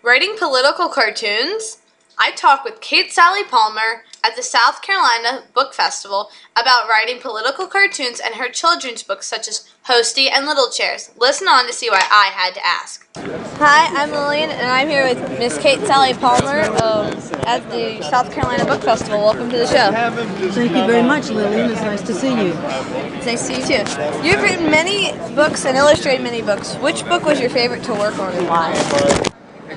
Writing political cartoons? I talked with Kate Salley Palmer at the South Carolina Book Festival about writing political cartoons and her children's books such as Hosty and Little Chairs. Listen on to see why I had to ask. Hi, I'm Lillian, and I'm here with Miss Kate Salley Palmer at the South Carolina Book Festival. Welcome to the show. Thank you very much, Lillian. It's nice to see you. It's nice to see you too. You've written many books and illustrated many books. Which book was your favorite to work on and why?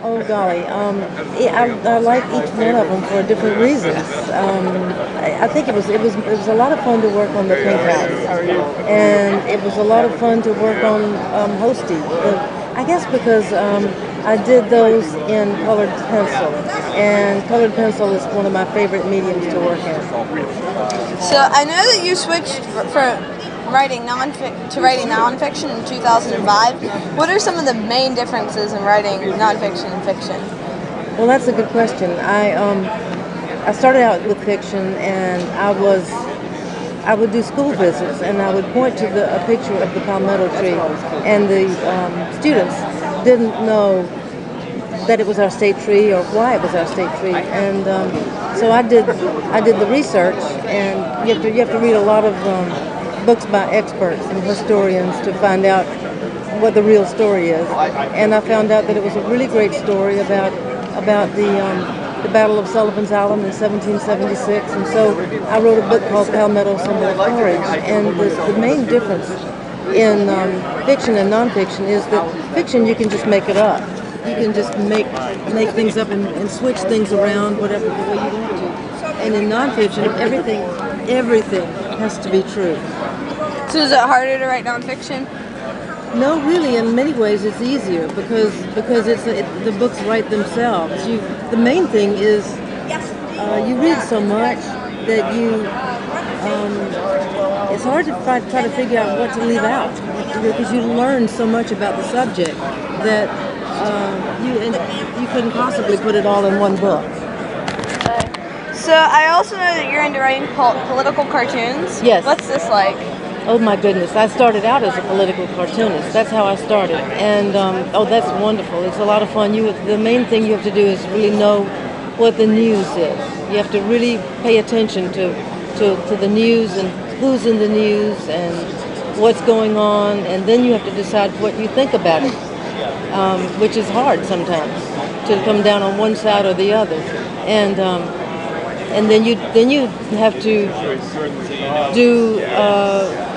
Oh golly, I like each one of them for different reasons. I think it was a lot of fun to work on the Pink House, and it was a lot of fun to work on Hosty. I guess because I did those in colored pencil, and colored pencil is one of my favorite mediums to work in. So I know that you switched from writing nonfiction in 2005. What are some of the main differences in writing nonfiction and fiction? Well, that's a good question. I started out with fiction, and I would do school visits, and I would point to a picture of the palmetto tree, and the students didn't know that it was our state tree or why it was our state tree, and so I did the research, and you have to read a lot of books by experts and historians to find out what the real story is. And I found out that it was a really great story about the Battle of Sullivan's Island in 1776. And so I wrote a book called Palmetto Symbol of Courage. And the main difference in fiction and nonfiction is that fiction, you can just make it up. You can just make things up and switch things around whatever the way you want to. And in nonfiction, everything has to be true. So is it harder to write nonfiction? No, really. In many ways, it's easier because the books write themselves. The main thing is you read so much that it's hard to try to figure out what to leave out because you learn so much about the subject that you couldn't possibly put it all in one book. So I also know that you're into writing political cartoons. Yes. What's this like? Oh my goodness, I started out as a political cartoonist. That's how I started. And that's wonderful. It's a lot of fun. The main thing you have to do is really know what the news is. You have to really pay attention to the news and who's in the news and what's going on, and then you have to decide what you think about it, which is hard sometimes to come down on one side or the other. And then you have to do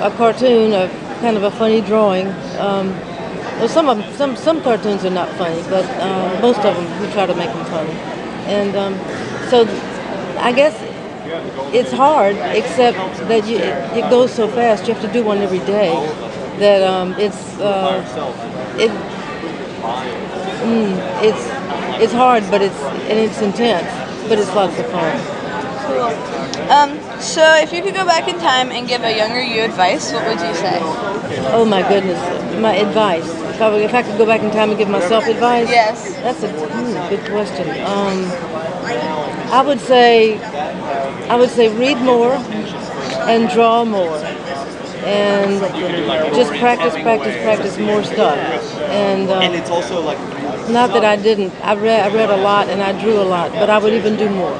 a cartoon, a kind of a funny drawing. Well, some cartoons are not funny, but most of them we try to make them funny. And so I guess it's hard, except that it goes so fast. You have to do one every day. That it's hard, but it's intense, but it's lots of fun. Cool. So if you could go back in time and give a younger you advice, what would you say? Oh my goodness, my advice. If I could go back in time and give myself advice? Yes. That's a good question. I would say read more and draw more, and just practice more stuff. And it's also like not that I didn't. I read a lot and I drew a lot, but I would even do more.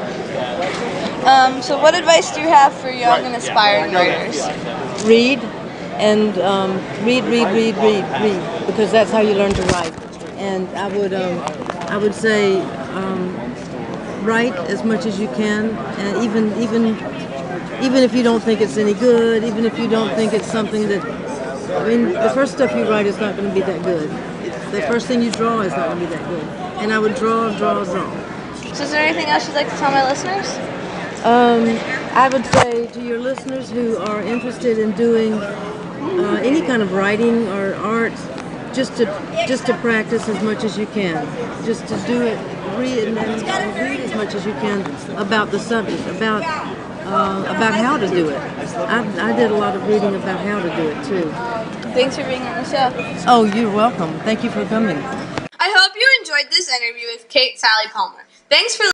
So what advice do you have for young and aspiring writers? Read and read, because that's how you learn to write. And I would say write as much as you can, and even if you don't think it's any good, even if you don't think it's something that, the first stuff you write is not going to be that good. The first thing you draw is not going to be that good. And I would draw. So is there anything else you'd like to tell my listeners? I would say to your listeners who are interested in doing any kind of writing or art, just to practice as much as you can, just to do it, read as much as you can about the subject, about how to do it. I did a lot of reading about how to do it too. Thanks for being on the show. Oh, you're welcome. Thank you for coming. I hope you enjoyed this interview with Kate Salley Palmer. Thanks for